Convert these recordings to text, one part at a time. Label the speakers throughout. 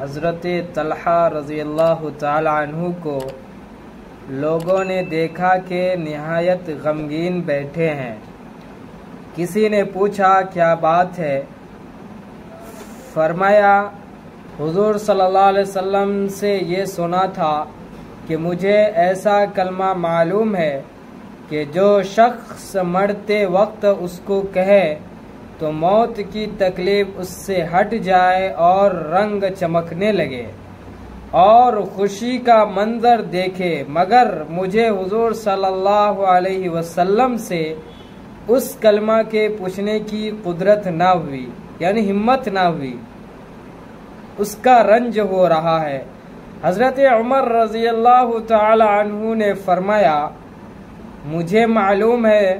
Speaker 1: حضرت طلحہ رضی اللہ تعالی عنہ کو لوگوں نے دیکھا کہ نہایت غمگین بیٹھے ہیں۔ کسی نے پوچھا کیا بات ہے؟ فرمایا حضور صلی اللہ علیہ وسلم سے یہ سنا تھا کہ مجھے ایسا کلمہ معلوم ہے کہ جو شخص مرتے وقت اس کو کہے تو موت کی تکلیف اس سے ہٹ جائے اور رنگ چمکنے لگے اور خوشی کا منظر دیکھے، مگر مجھے حضور صلی اللہ علیہ وسلم سے اس کلمہ کے پوچھنے کی قدرت نہ ہوئی، یعنی ہمت نہ ہوئی، اس کا رنج ہو رہا ہے۔ حضرت عمر رضی اللہ تعالی عنہ نے فرمایا مجھے معلوم ہے۔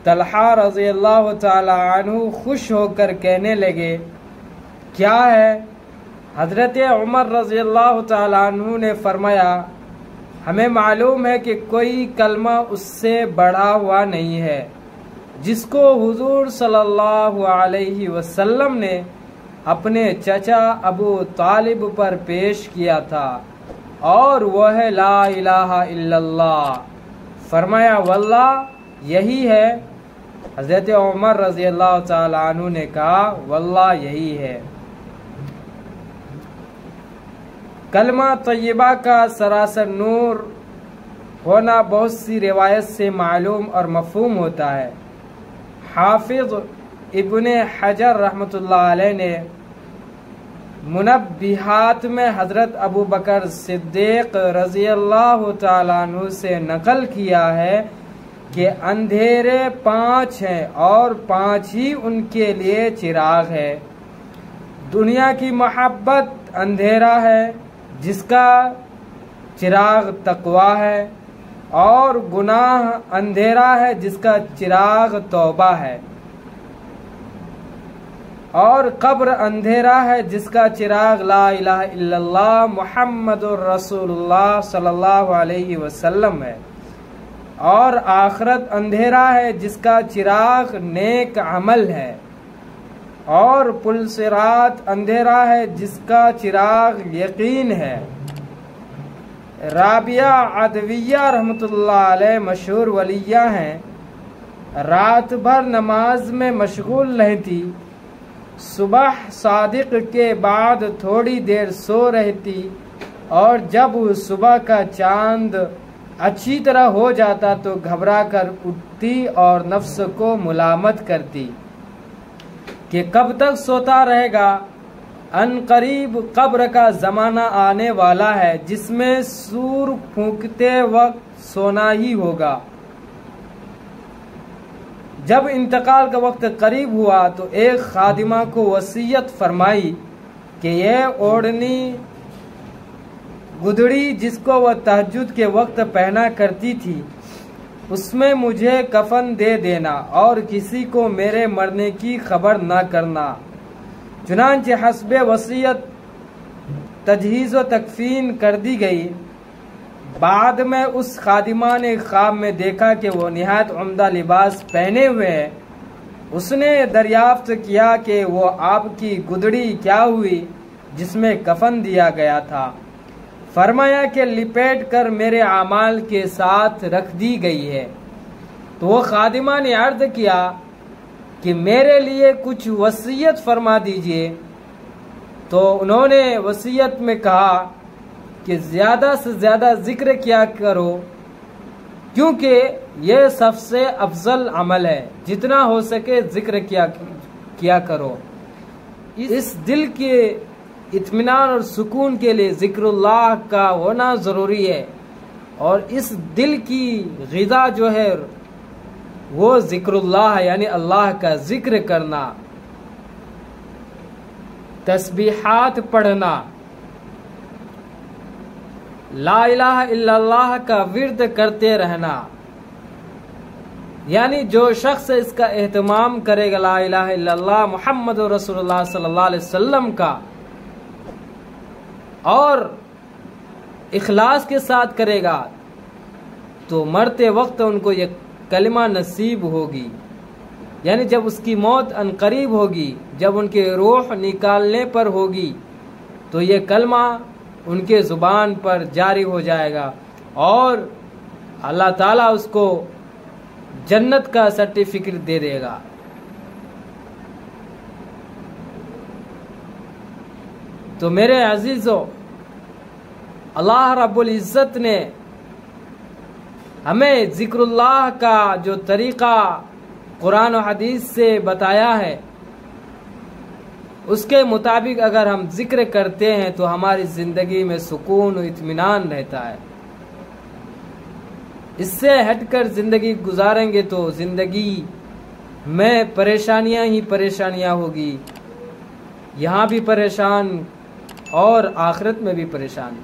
Speaker 1: طلحہ رضی اللہ تعالی عنہ خوش ہو کر کہنے لگے کیا ہے؟ حضرت عمر رضی اللہ تعالی عنہ نے فرمایا ہمیں معلوم ہے کہ کوئی کلمہ اس سے بڑھا ہوا نہیں ہے جس کو حضور صلی اللہ علیہ وسلم نے اپنے چچا ابو طالب پر پیش کیا تھا، اور وہ ہے لا الہ الا اللہ۔ فرمایا واللہ یہی ہے۔ حضرت عمر رضی اللہ تعالی عنہ نے کہا واللہ یہی ہے۔ کلمہ طیبہ کا سراسر نور ہونا بہت سی روایت سے معلوم اور مفہوم ہوتا ہے۔ حافظ ابن حجر رحمۃ اللہ علیہ نے منبہات میں حضرت ابو بکر صدیق رضی اللہ تعالیٰ عنہ سے نقل کیا ہے کہ اندھیرے 5 ہیں اور 5 ہی ان کے لیے چراغ ہے۔ دنیا کی محبت اندھیرا ہے جس کا چراغ تقویٰ ہے، اور گناہ اندھیرا ہے جس کا چراغ توبہ ہے، اور قبر اندھیرا ہے جس کا چراغ لا الہ الا اللہ محمد الرسول اللہ صلی اللہ علیہ وسلم ہے، اور آخرت اندھیرا ہے جس کا چراغ نیک عمل ہے، اور پل صراط اندھیرا ہے جس کا چراغ یقین ہے۔ رابعہ عدویہ رحمۃ اللہ علیہ مشہور ولیہ ہیں، رات بھر نماز میں مشغول رہتی، صبح صادق کے بعد تھوڑی دیر سو رہتی، اور جب صبح کا چاند اچھی طرح ہو جاتا تو گھبرا کر اٹھتی اور نفس کو ملامت کرتی کہ کب تک سوتا رہے گا، ان قریب قبر کا زمانہ آنے والا ہے جس میں سور پھونکتے وقت سونا ہی ہوگا۔ جب انتقال کا وقت قریب ہوا تو ایک خادمہ کو وصیت فرمائی کہ یہ اوڑھنی گدڑی جس کو وہ تہجد کے وقت پہنا کرتی تھی اس میں مجھے کفن دے دینا اور کسی کو میرے مرنے کی خبر نہ کرنا۔ چنانچہ حسب وصیت تجہیز و تکفین کر دی گئی۔ بعد میں اس خادمہ نے خواب میں دیکھا کہ وہ نہایت عمدہ لباس پہنے ہوئے ہیں۔ اس نے دریافت کیا کہ وہ آپ کی گدڑی کیا ہوئی جس میں کفن دیا گیا تھا؟ فرمایا کہ لپیٹ کر میرے اعمال کے ساتھ رکھ دی گئی ہے۔ تو وہ خادمہ نے عرض کیا کہ میرے لیے کچھ وصیت فرما دیجئے۔ تو انہوں نے وصیت میں کہا کہ زیادہ سے زیادہ ذکر کیا کرو، کیونکہ یہ سب سے افضل عمل ہے، جتنا ہو سکے ذکر کیا کرو۔ اس دل کے اطمینان اور سکون کے لیے ذکر اللہ کا ہونا ضروری ہے، اور اس دل کی غذا جو ہے وہ ذکر اللہ ہے، یعنی اللہ کا ذکر کرنا، تسبیحات پڑھنا، لا الہ الا اللہ کا ورد کرتے رہنا۔ یعنی جو شخص اس کا اہتمام کرے گا لا الہ الا اللہ محمد رسول اللہ صلی اللہ علیہ وسلم کا، اور اخلاص کے ساتھ کرے گا، تو مرتے وقت ان کو یہ کلمہ نصیب ہوگی۔ یعنی جب اس کی موت ان قریب ہوگی، جب ان کی روح نکالنے پر ہوگی، تو یہ کلمہ ان کے زبان پر جاری ہو جائے گا اور اللہ تعالیٰ اس کو جنت کا سرٹیفکیٹ دے دے گا۔ تو میرے عزیزو، اللہ رب العزت نے ہمیں ذکر اللہ کا جو طریقہ قرآن و حدیث سے بتایا ہے، اس کے مطابق اگر ہم ذکر کرتے ہیں تو ہماری زندگی میں سکون و اطمینان رہتا ہے۔ اس سے ہٹ کر زندگی گزاریں گے تو زندگی میں پریشانیاں ہی پریشانیاں ہوگی، یہاں بھی پریشان اور آخرت میں بھی پریشان۔